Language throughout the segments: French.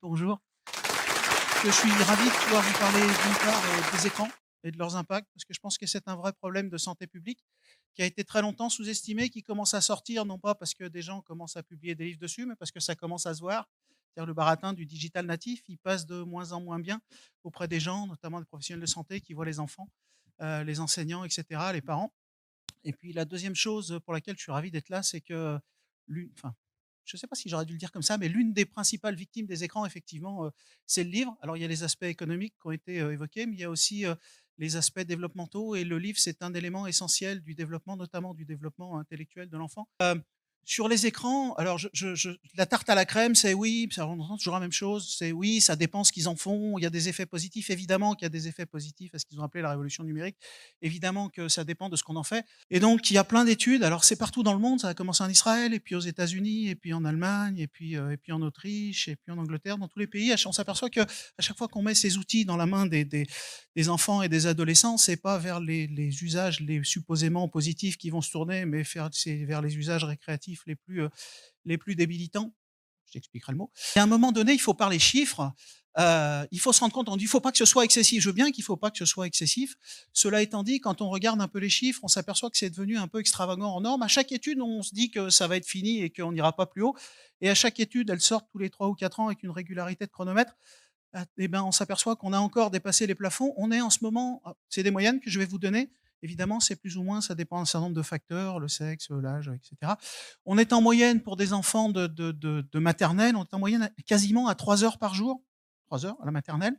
Bonjour. Je suis ravi de pouvoir vous parler d'une part des écrans et de leurs impacts, parce que je pense que c'est un vrai problème de santé publique qui a été très longtemps sous-estimé, qui commence à sortir, non pas parce que des gens commencent à publier des livres dessus, mais parce que ça commence à se voir. C'est-à-dire le baratin du digital natif, il passe de moins en moins bien auprès des gens, notamment des professionnels de santé qui voient les enfants, les enseignants, etc., les parents. Et puis la deuxième chose pour laquelle je suis ravi d'être là, c'est que enfin, je ne sais pas si j'aurais dû le dire comme ça, mais l'une des principales victimes des écrans, effectivement, c'est le livre. Alors il y a les aspects économiques qui ont été évoqués, mais il y a aussi les aspects développementaux. Et le livre, c'est un élément essentiel du développement, notamment du développement intellectuel de l'enfant. Sur les écrans, alors la tarte à la crème, c'est oui, on entend toujours la même chose, c'est oui, ça dépend ce qu'ils en font, il y a des effets positifs, évidemment qu'il y a des effets positifs à ce qu'ils ont appelé la révolution numérique, évidemment que ça dépend de ce qu'on en fait. Et donc il y a plein d'études, alors c'est partout dans le monde, ça a commencé en Israël, et puis aux États-Unis, et puis en Allemagne, et puis en Autriche, et puis en Angleterre, dans tous les pays, on s'aperçoit que à chaque fois qu'on met ces outils dans la main des enfants et des adolescents, c'est pas vers les usages les supposément positifs qui vont se tourner, mais c'est vers les usages récréatifs les plus débilitants. Je t'expliquerai le mot. Et à un moment donné, il faut parler chiffres. Il faut se rendre compte, on dit, il ne faut pas que ce soit excessif. Je veux bien qu'il ne faut pas que ce soit excessif. Cela étant dit, quand on regarde un peu les chiffres, on s'aperçoit que c'est devenu un peu extravagant en normes. À chaque étude, on se dit que ça va être fini et qu'on n'ira pas plus haut. Et à chaque étude, elles sortent tous les 3 ou 4 ans avec une régularité de chronomètre. Eh ben, on s'aperçoit qu'on a encore dépassé les plafonds. On est en ce moment, c'est des moyennes que je vais vous donner. Évidemment, c'est plus ou moins, ça dépend d'un certain nombre de facteurs, le sexe, l'âge, etc. On est en moyenne pour des enfants de maternelle, on est en moyenne quasiment à 3 heures par jour, 3 heures à la maternelle.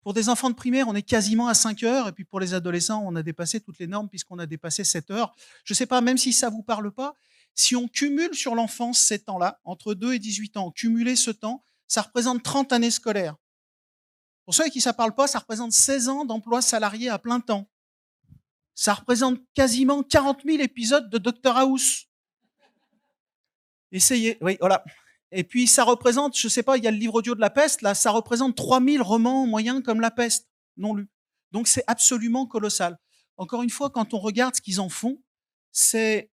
Pour des enfants de primaire, on est quasiment à 5 heures. Et puis pour les adolescents, on a dépassé toutes les normes puisqu'on a dépassé 7 heures. Je ne sais pas, même si ça ne vous parle pas, si on cumule sur l'enfance ces temps-là, entre 2 et 18 ans, cumuler ce temps, ça représente 30 années scolaires. Pour ceux à qui ça ne parle pas, ça représente 16 ans d'emploi salarié à plein temps. Ça représente quasiment 40 000 épisodes de Dr House. Essayez, oui, voilà. Et puis ça représente, je ne sais pas, il y a le livre audio de La Peste, là, ça représente 3000 romans moyens comme La Peste, non lus. Donc c'est absolument colossal. Encore une fois, quand on regarde ce qu'ils en font, c'est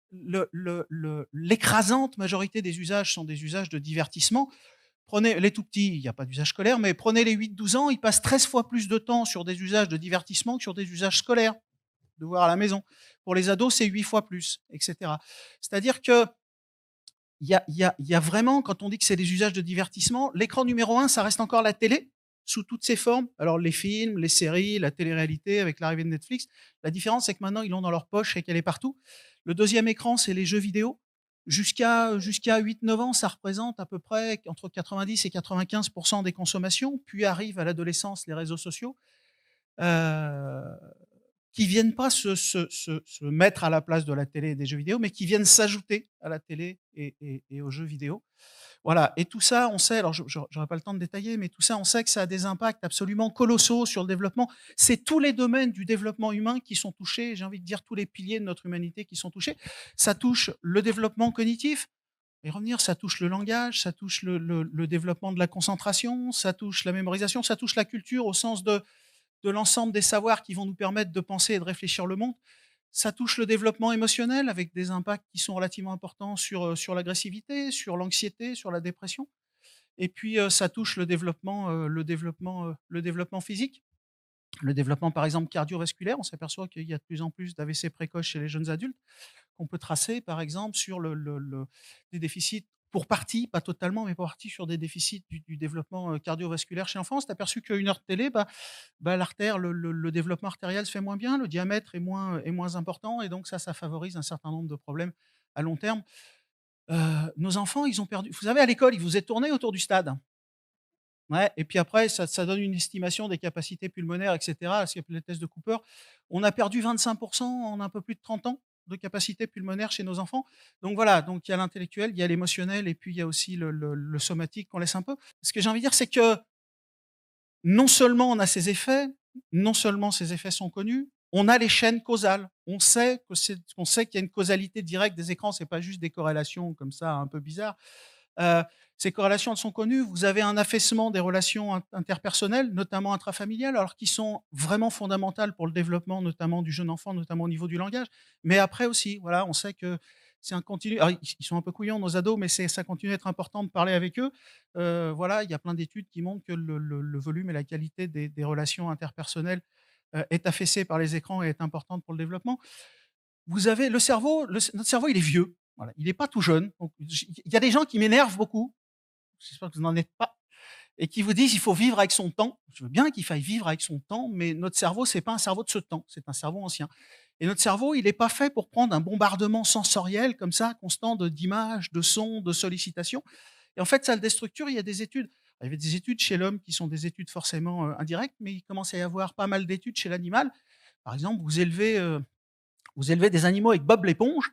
l'écrasante majorité des usages sont des usages de divertissement. Prenez les tout petits, il n'y a pas d'usage scolaire, mais prenez les 8-12 ans, ils passent 13 fois plus de temps sur des usages de divertissement que sur des usages scolaires, de voir à la maison. Pour les ados, c'est 8 fois plus, etc. C'est-à-dire que il y a vraiment, quand on dit que c'est des usages de divertissement, l'écran numéro 1, ça reste encore la télé, sous toutes ses formes. Alors les films, les séries, la télé-réalité avec l'arrivée de Netflix. La différence, c'est que maintenant, ils l'ont dans leur poche et qu'elle est partout. Le deuxième écran, c'est les jeux vidéo. Jusqu'à 8-9 ans, ça représente à peu près entre 90 et 95 des consommations. Puis arrivent à l'adolescence les réseaux sociaux. Qui viennent pas se mettre à la place de la télé et des jeux vidéo, mais qui viennent s'ajouter à la télé et aux jeux vidéo. Voilà, et tout ça, on sait, alors j'aurais pas le temps de détailler, mais tout ça, on sait que ça a des impacts absolument colossaux sur le développement. C'est tous les domaines du développement humain qui sont touchés, j'ai envie de dire tous les piliers de notre humanité qui sont touchés. Ça touche le développement cognitif, et revenir, ça touche le langage, ça touche le développement de la concentration, ça touche la mémorisation, ça touche la culture au sens de l'ensemble des savoirs qui vont nous permettre de penser et de réfléchir le monde. Ça touche le développement émotionnel avec des impacts qui sont relativement importants sur l'agressivité, sur l'anxiété, sur la dépression. Et puis, ça touche le développement physique. Le développement, par exemple, cardiovasculaire. On s'aperçoit qu'il y a de plus en plus d'AVC précoces chez les jeunes adultes qu'on peut tracer, par exemple, sur des déficits pour partie, pas totalement, mais pour partie sur des déficits du développement cardiovasculaire chez l'enfant. On s'est aperçu qu'une heure de télé, l'artère, le développement artériel se fait moins bien, le diamètre est moins important, et donc ça favorise un certain nombre de problèmes à long terme. Nos enfants, ils ont perdu. Vous savez, à l'école, ils vous êtes tournés autour du stade. Ouais, et puis après, ça donne une estimation des capacités pulmonaires, et cetera, c'est les tests de Cooper. On a perdu 25 en un peu plus de 30 ans de capacité pulmonaire chez nos enfants. Donc voilà, donc il y a l'intellectuel, il y a l'émotionnel, et puis il y a aussi le somatique qu'on laisse un peu. Ce que j'ai envie de dire, c'est que non seulement on a ces effets, non seulement ces effets sont connus, on a les chaînes causales. On sait qu'il y a une causalité directe des écrans, c'est pas juste des corrélations comme ça un peu bizarres. Heu, Ces corrélations, elles sont connues. Vous avez un affaissement des relations interpersonnelles, notamment intrafamiliales, alors qui sont vraiment fondamentales pour le développement, notamment du jeune enfant, notamment au niveau du langage. Mais après aussi, voilà, on sait que c'est un continu. Alors ils sont un peu couillons nos ados, mais ça continue d'être important de parler avec eux. Voilà, il y a plein d'études qui montrent que le volume et la qualité des relations interpersonnelles, est affaissée par les écrans et est importante pour le développement. Vous avez le cerveau, notre cerveau, il est vieux, voilà, il est pas tout jeune. Donc il y a des gens qui m'énervent beaucoup, j'espère que vous n'en êtes pas, et qui vous disent: «Il faut vivre avec son temps». Je veux bien qu'il faille vivre avec son temps, mais notre cerveau, c'est pas un cerveau de ce temps, c'est un cerveau ancien. Et notre cerveau, il est pas fait pour prendre un bombardement sensoriel comme ça, constant d'images, de sons, de sollicitations. Et en fait, ça le déstructure. Il y a des études. Il y avait des études chez l'homme qui sont des études forcément, indirectes, mais il commence à y avoir pas mal d'études chez l'animal. Par exemple, vous élevez des animaux avec Bob l'éponge,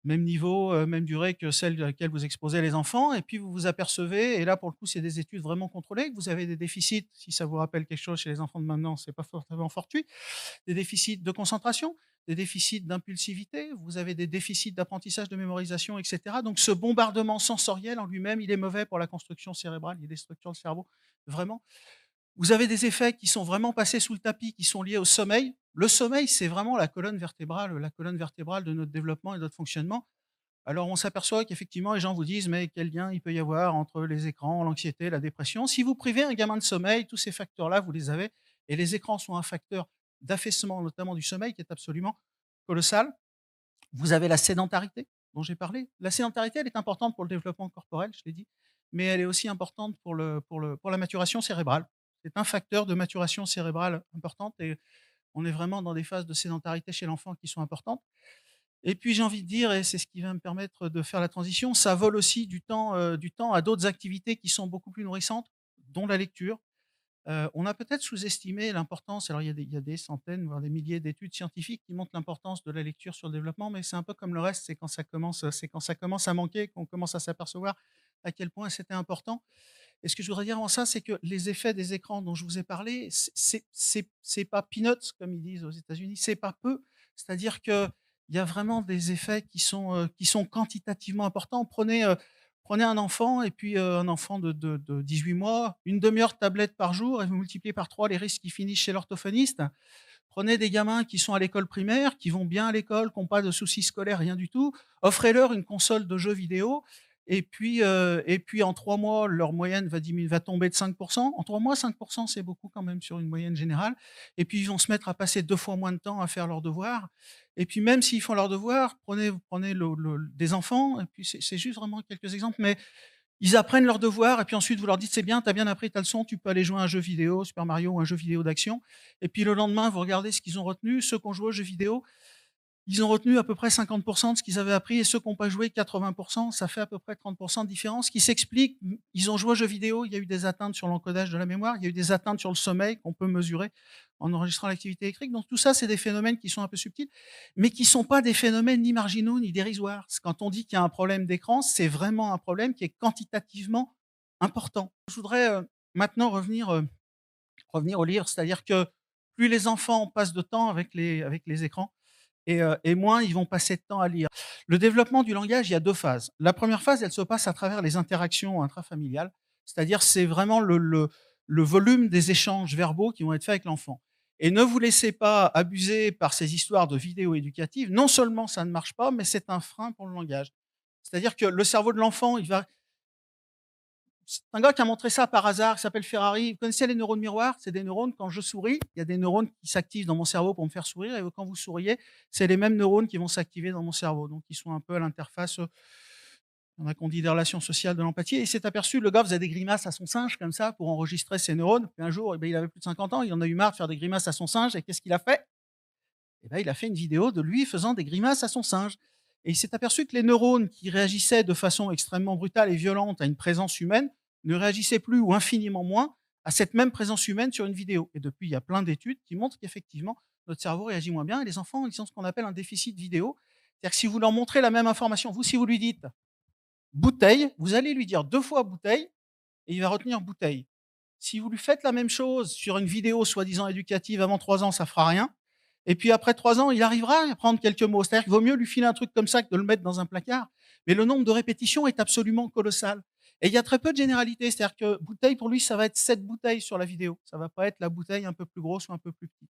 même niveau, même durée que celle à laquelle vous exposez les enfants, et puis vous vous apercevez, et là pour le coup c'est des études vraiment contrôlées, que vous avez des déficits, si ça vous rappelle quelque chose chez les enfants de maintenant, c'est pas forcément fortuit, des déficits de concentration, des déficits d'impulsivité, vous avez des déficits d'apprentissage, de mémorisation, et cetera. Donc ce bombardement sensoriel en lui-même, il est mauvais pour la construction cérébrale, il déstructure le cerveau, vraiment. Vous avez des effets qui sont vraiment passés sous le tapis, qui sont liés au sommeil. Le sommeil, c'est vraiment la colonne vertébrale de notre développement et de notre fonctionnement. Alors on s'aperçoit qu'effectivement, les gens vous disent: «Mais quel lien il peut y avoir entre les écrans, l'anxiété, la dépression?» Si vous privez un gamin de sommeil, tous ces facteurs-là, vous les avez, et les écrans sont un facteur d'affaissement, notamment du sommeil, qui est absolument colossal. Vous avez la sédentarité, dont j'ai parlé. La sédentarité, elle est importante pour le développement corporel, je l'ai dit, mais elle est aussi importante pour la maturation cérébrale. C'est un facteur de maturation cérébrale importante, et on est vraiment dans des phases de sédentarité chez l'enfant qui sont importantes. Et puis j'ai envie de dire, et c'est ce qui va me permettre de faire la transition, ça vole aussi du temps à d'autres activités qui sont beaucoup plus nourrissantes, dont la lecture. On a peut-être sous-estimé l'importance. Alors il y a des centaines, voire des milliers d'études scientifiques qui montrent l'importance de la lecture sur le développement, mais c'est un peu comme le reste, c'est quand ça commence à manquer qu'on commence à s'apercevoir à quel point c'était important. Et ce que je voudrais dire avant ça, c'est que les effets des écrans dont je vous ai parlé, c'est pas peanuts comme ils disent aux États-Unis, c'est pas peu. C'est-à-dire qu'il y a vraiment des effets qui sont quantitativement importants. Prenez un enfant, et puis, un enfant de 18 mois, une demi-heure de tablette par jour, et vous multipliez par 3 les risques qui finissent chez l'orthophoniste. Prenez des gamins qui sont à l'école primaire, qui vont bien à l'école, qui ont pas de soucis scolaires, rien du tout. Offrez-leur une console de jeux vidéo, et puis en 3 mois, leur moyenne va tomber de 5. En 3 mois, 5, c'est beaucoup quand même sur une moyenne générale, et puis ils vont se mettre à passer 2 fois moins de temps à faire leurs devoirs, et puis même s'ils font leurs devoirs, prenez le des enfants, et puis c'est juste vraiment quelques exemples, mais ils apprennent leurs devoirs, et puis ensuite vous leur dites: «C'est bien, tu as bien appris ta leçon, tu peux aller jouer à un jeu vidéo, Super Mario ou un jeu vidéo d'action», et puis le lendemain, vous regardez ce qu'ils ont retenu. Ceux qui ont joué aux jeux vidéo, ils ont retenu à peu près 50 de ce qu'ils avaient appris, et ceux qui ont pas joué 80. Ça fait à peu près 30 de différence, qui s'explique, ils ont joué aux jeux vidéo, il y a eu des atteintes sur l'encodage de la mémoire, il y a eu des atteintes sur le sommeil qu'on peut mesurer en enregistrant l'activité électrique. Donc tout ça, c'est des phénomènes qui sont un peu subtils, mais qui sont pas des phénomènes ni marginaux ni dérisoires. Quand on dit qu'il y a un problème d'écran, c'est vraiment un problème qui est quantitativement important. Je voudrais, maintenant revenir au livre, c'est-à-dire que plus les enfants passent de temps avec les écrans, et moins ils vont passer de temps à lire. Le développement du langage, il y a 2 phases. La première phase, elle se passe à travers les interactions intrafamiliales, c'est-à-dire c'est vraiment le volume des échanges verbaux qui vont être faits avec l'enfant, et ne vous laissez pas abuser par ces histoires de vidéos éducatives. Non seulement ça ne marche pas, mais c'est un frein pour le langage. C'est-à-dire que le cerveau de l'enfant, il va c'est un gars qui a montré ça par hasard, qui s'appelle Ferrari. Vous connaissez les neurones miroirs? C'est des neurones, quand je souris, il y a des neurones qui s'activent dans mon cerveau pour me faire sourire, et quand vous souriez, c'est les mêmes neurones qui vont s'activer dans mon cerveau. Donc ils sont un peu à l'interface, il y en a qu'on dit des relations sociales, de l'empathie, et il s'est aperçu, le gars faisait des grimaces à son singe comme ça pour enregistrer ses neurones. Puis un jour, il avait plus de 50 ans, il en a eu marre de faire des grimaces à son singe, et qu'est-ce qu'il a fait? Il a fait une vidéo de lui faisant des grimaces à son singe, et il s'est aperçu que les neurones qui réagissaient de façon extrêmement brutale et violente à une présence humaine ne réagissaient plus, ou infiniment moins, à cette même présence humaine sur une vidéo. Et depuis, il y a plein d'études qui montrent qu'effectivement, notre cerveau réagit moins bien, et les enfants, ils ont ce qu'on appelle un déficit vidéo. C'est-à-dire que si vous leur montrez la même information, si vous lui dites bouteille, vous allez lui dire 2 fois bouteille, et il va retenir bouteille. Si vous lui faites la même chose sur une vidéo soi-disant éducative avant 3 ans, ça fera rien. Et puis après 3 ans, il arrivera à apprendre quelques mots. C'est-à-dire qu'il vaut mieux lui filer un truc comme ça que de le mettre dans un placard. Mais le nombre de répétitions est absolument colossal. Et il y a très peu de généralité. C'est-à-dire que bouteille, pour lui, ça va être 7 bouteilles sur la vidéo. Ça va pas être la bouteille un peu plus grosse ou un peu plus petite.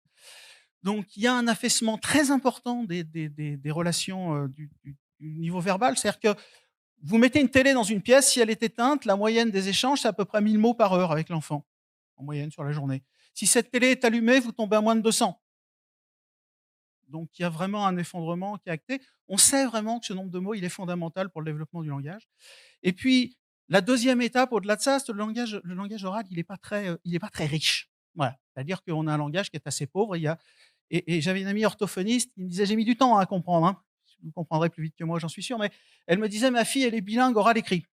Donc il y a un affaissement très important des relations, du niveau verbal. C'est-à-dire que vous mettez une télé dans une pièce, si elle est éteinte, la moyenne des échanges, c'est à peu près 1000 mots par heure avec l'enfant, en moyenne sur la journée. Si cette télé est allumée, vous tombez à moins de 200. Donc il y a vraiment un effondrement qui est acté. On sait vraiment que ce nombre de mots, il est fondamental pour le développement du langage. Et puis, la deuxième étape, au-delà de ça, c'est le langage oral, il est pas très riche. Voilà. C'est-à-dire qu'on a un langage qui est assez pauvre. Et j'avais une amie orthophoniste qui me disait: «J'ai mis du temps à comprendre, hein». Vous comprendrez plus vite que moi, j'en suis sûr, mais elle me disait: «Ma fille, elle est bilingue oral-écrit».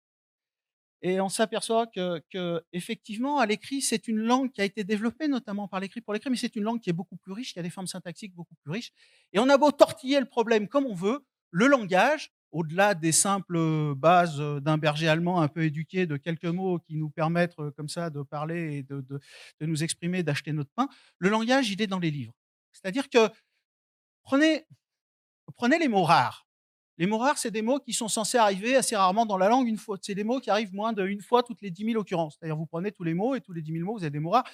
Et on s'aperçoit qu'effectivement, à l'écrit, c'est une langue qui a été développée notamment par l'écrit pour l'écrit, mais c'est une langue qui est beaucoup plus riche, qui a des formes syntaxiques beaucoup plus riches. Et on a beau tortiller le problème comme on veut, le langage, au-delà des simples bases d'un berger allemand un peu éduqué de quelques mots qui nous permettent comme ça de parler et de nous exprimer, d'acheter notre pain, le langage, il est dans les livres. C'est-à-dire que prenez, prenez les mots rares. Les mots rares, c'est des mots qui sont censés arriver assez rarement dans la langue une fois. C'est des mots qui arrivent moins d'une fois toutes les 10 000 occurrences. C'est-à-dire, vous prenez tous les mots et tous les 10 000 mots, vous avez des mots rares.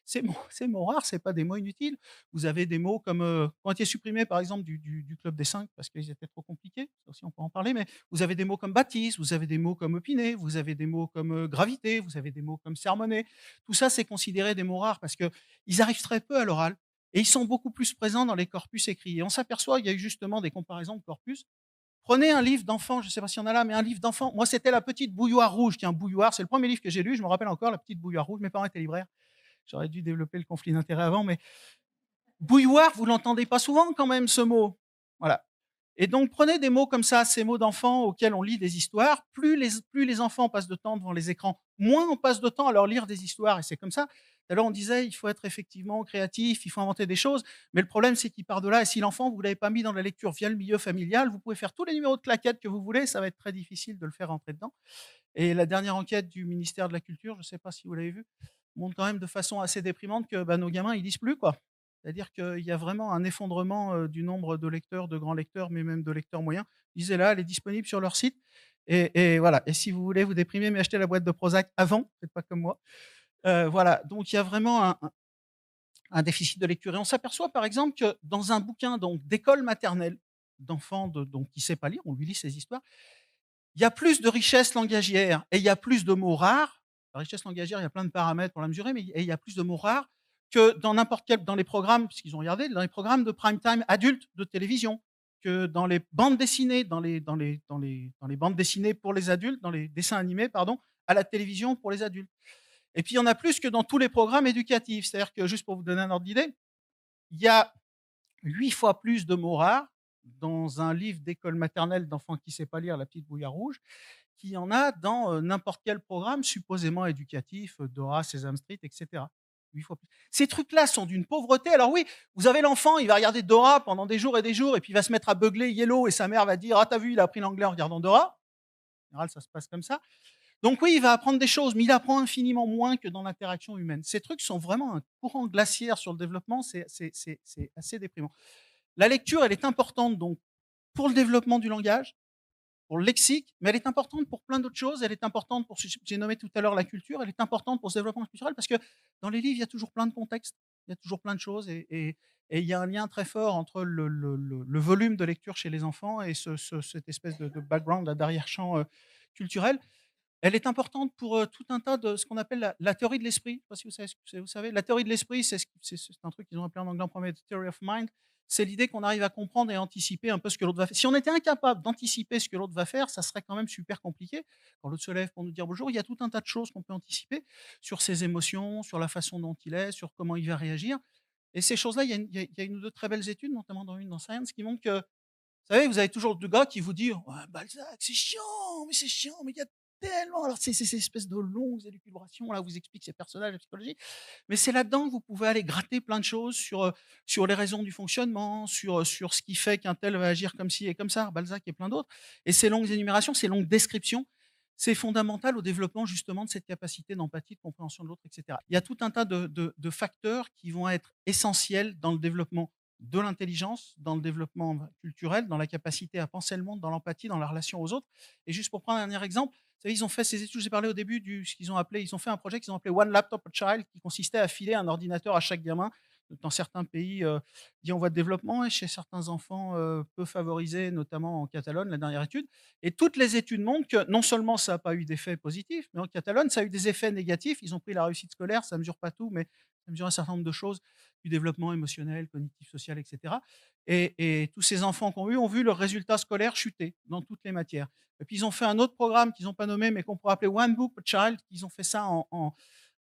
Ces mots rares, c'est pas des mots inutiles. Vous avez des mots comme, qui ont été supprimés, par exemple, du club des 5 parce qu'ils étaient trop compliqués. Ça aussi, on peut en parler, mais vous avez des mots comme baptise, vous avez des mots comme opiné, vous avez des mots comme, gravité, vous avez des mots comme sermonner. Tout ça, c'est considéré des mots rares parce qu'ils arrivent très peu à l'oral et ils sont beaucoup plus présents dans les corpus écrits. Et on s'aperçoit, il y a eu justement des comparaisons de corpus. Prenez un livre d'enfant, je ne sais pas s'il y en a là, mais un livre d'enfant. Moi, c'était La Petite Bouilloire Rouge, qui est un bouilloire. C'est le premier livre que j'ai lu, je me rappelle encore, La Petite Bouilloire Rouge. Mes parents étaient libraires. J'aurais dû développer le conflit d'intérêts avant, mais bouilloire, vous l'entendez pas souvent quand même, ce mot. Voilà. Et donc, prenez des mots comme ça, ces mots d'enfants auxquels on lit des histoires. Plus les enfants passent de temps devant les écrans, moins on passe de temps à leur lire des histoires. Et c'est comme ça. Alors, on disait, il faut être effectivement créatif, il faut inventer des choses. Mais le problème, c'est qu'il part de là. Et si l'enfant, vous ne l'avez pas mis dans la lecture via le milieu familial, vous pouvez faire tous les numéros de claquettes que vous voulez. Ça va être très difficile de le faire rentrer dedans. Et la dernière enquête du ministère de la Culture, je ne sais pas si vous l'avez vue, montre quand même de façon assez déprimante que nos gamins, ils lisent plus, quoi. C'est-à-dire qu'il y a vraiment un effondrement du nombre de lecteurs, de grands lecteurs, mais même de lecteurs moyens. Lisez-la, elle est disponible sur leur site. Et voilà. Et si vous voulez vous déprimer, mais achetez la boîte de Prozac avant, faites pas comme moi. Voilà. Donc il y a vraiment un déficit de lecture. Et on s'aperçoit par exemple que dans un bouquin d'école maternelle, d'enfants donc, qui ne sait pas lire, on lui lit ses histoires, il y a plus de richesse langagière et il y a plus de mots rares. La richesse langagière, il y a plein de paramètres pour la mesurer, mais il y a plus de mots rares que dans n'importe quel dans les programmes, puisqu'ils ont regardé, dans les programmes de prime time adultes de télévision, que dans les bandes dessinées, dans les bandes dessinées pour les adultes, dans les dessins animés, pardon, à la télévision pour les adultes. Et puis il y en a plus que dans tous les programmes éducatifs. C'est-à-dire que, juste pour vous donner un ordre d'idée, il y a 8 fois plus de mots rares dans un livre d'école maternelle d'enfants qui ne sait pas lire, La Petite Bouilloire Rouge, qu'il y en a dans n'importe quel programme supposément éducatif, Dora, Sesame Street, et cetera. 8 fois plus. Ces trucs-là sont d'une pauvreté. Alors oui, vous avez l'enfant, il va regarder Dora pendant des jours et des jours, et puis il va se mettre à beugler Yellow, et sa mère va dire: «Ah, t'as vu, il a appris l'anglais en regardant Dora». En général, ça se passe comme ça. Donc oui, il va apprendre des choses, mais il apprend infiniment moins que dans l'interaction humaine. Ces trucs sont vraiment un courant glaciaire sur le développement, c'est assez déprimant. La lecture, elle est importante donc pour le développement du langage, pour le lexique, mais elle est importante pour plein d'autres choses. Elle est importante pour ce que j'ai nommé tout à l'heure, la culture. Elle est importante pour ce développement culturel parce que dans les livres, il y a toujours plein de contextes, il y a toujours plein de choses et il y a un lien très fort entre le volume de lecture chez les enfants et cette espèce de background, d'arrière-champ culturel. Elle est importante pour tout un tas de ce qu'on appelle la théorie de l'esprit. Je ne sais pas si vous savez ce que c'est. Vous savez, la théorie de l'esprit, c'est un truc qu'ils ont appelé en anglais en premier Theory of Mind. C'est l'idée qu'on arrive à comprendre et anticiper un peu ce que l'autre va faire. Si on était incapable d'anticiper ce que l'autre va faire, ça serait quand même super compliqué. Quand l'autre se lève pour nous dire bonjour, il y a tout un tas de choses qu'on peut anticiper sur ses émotions, sur la façon dont il est, sur comment il va réagir. Et ces choses-là, il y a une ou deux très belles études, notamment dans Science, qui montrent que vous savez, vous avez toujours le gars qui vous dit: «Ouais, Balzac, c'est chiant, mais il y a tellement». Alors c'est ces espèces de longues élucubrations là, vous explique ses personnages, la psychologie, mais c'est là-dedans que vous pouvez aller gratter plein de choses sur les raisons du fonctionnement, sur ce qui fait qu'un tel va agir comme ci et comme ça, Balzac et plein d'autres. Et ces longues énumérations, ces longues descriptions, c'est fondamental au développement justement de cette capacité d'empathie, de compréhension de l'autre, et cetera. Il y a tout un tas de facteurs qui vont être essentiels dans le développement de l'intelligence, dans le développement culturel, dans la capacité à penser le monde, dans l'empathie, dans la relation aux autres. Et juste pour prendre un dernier exemple, vous savez, ils ont fait ces études, j'ai parlé au début ce qu'ils ont appelé, ils ont fait un projet qu'ils ont appelé One Laptop a Child, qui consistait à filer un ordinateur à chaque gamin dans certains pays, dits en voie de développement et chez certains enfants, peu favorisés, notamment en Catalogne, la dernière étude. Et toutes les études montrent que non seulement ça n'a pas eu d'effet positif, mais en Catalogne, ça a eu des effets négatifs. Ils ont pris la réussite scolaire, ça ne mesure pas tout, mais ça mesure un certain nombre de choses, du développement émotionnel, cognitif, social, et cetera. Et tous ces enfants qu'on ont vu leurs résultats scolaires chuter dans toutes les matières. Et puis ils ont fait un autre programme qu'ils n'ont pas nommé, mais qu'on pourrait appeler One Book per Child. Ils ont fait ça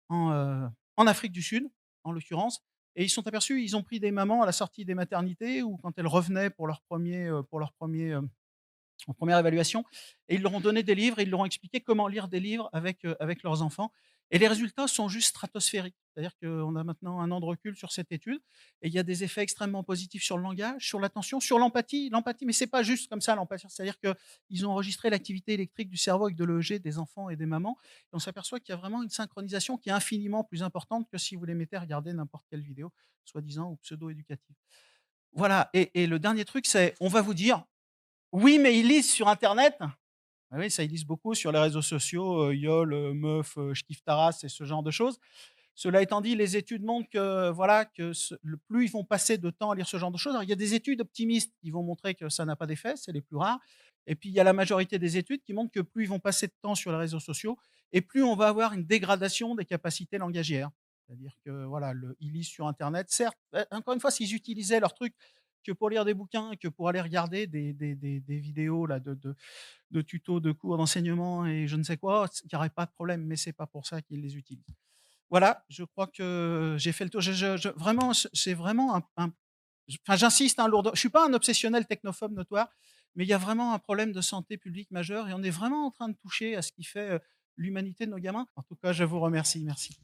en Afrique du Sud, en l'occurrence. Et ils sont aperçus, ils ont pris des mamans à la sortie des maternités ou quand elles revenaient pour leur premier en première évaluation, et ils leur ont donné des livres et ils leur ont expliqué comment lire des livres avec leurs enfants, et les résultats sont juste stratosphériques. C'est-à-dire qu'on a maintenant un an de recul sur cette étude et il y a des effets extrêmement positifs sur le langage, sur l'attention, sur l'empathie. L'empathie, mais c'est pas juste comme ça l'empathie, c'est-à-dire qu'ils ont enregistré l'activité électrique du cerveau avec de l'EEG des enfants et des mamans et on s'aperçoit qu'il y a vraiment une synchronisation qui est infiniment plus importante que si vous les mettez à regarder n'importe quelle vidéo, soi-disant ou pseudo-éducative. Voilà, et le dernier truc, c'est on va vous dire: «Oui, mais ils lisent sur internet». Ah oui, ça, ils lisent beaucoup sur les réseaux sociaux, YOL, meuf, je kiffe ta race et ce genre de choses. Cela étant dit, les études montrent que voilà, que le plus ils vont passer de temps à lire ce genre de choses, alors il y a des études optimistes qui vont montrer que ça n'a pas d'effet, c'est les plus rares, et puis il y a la majorité des études qui montrent que plus ils vont passer de temps sur les réseaux sociaux et plus on va avoir une dégradation des capacités langagières. C'est-à-dire que voilà, ils lisent sur internet, certes, encore une fois, s'ils utilisaient leur truc que pour lire des bouquins, que pour aller regarder des vidéos là de tutos, de cours d'enseignement et je ne sais quoi, il n'y aurait pas de problème, mais c'est pas pour ça qu'ils les utilisent. Voilà, je crois que j'ai fait le tour. Vraiment, c'est vraiment enfin, j'insiste, hein, lourdement. Je suis pas un obsessionnel technophobe notoire, mais il y a vraiment un problème de santé publique majeur et on est vraiment en train de toucher à ce qui fait, l'humanité de nos gamins. En tout cas, je vous remercie. Merci.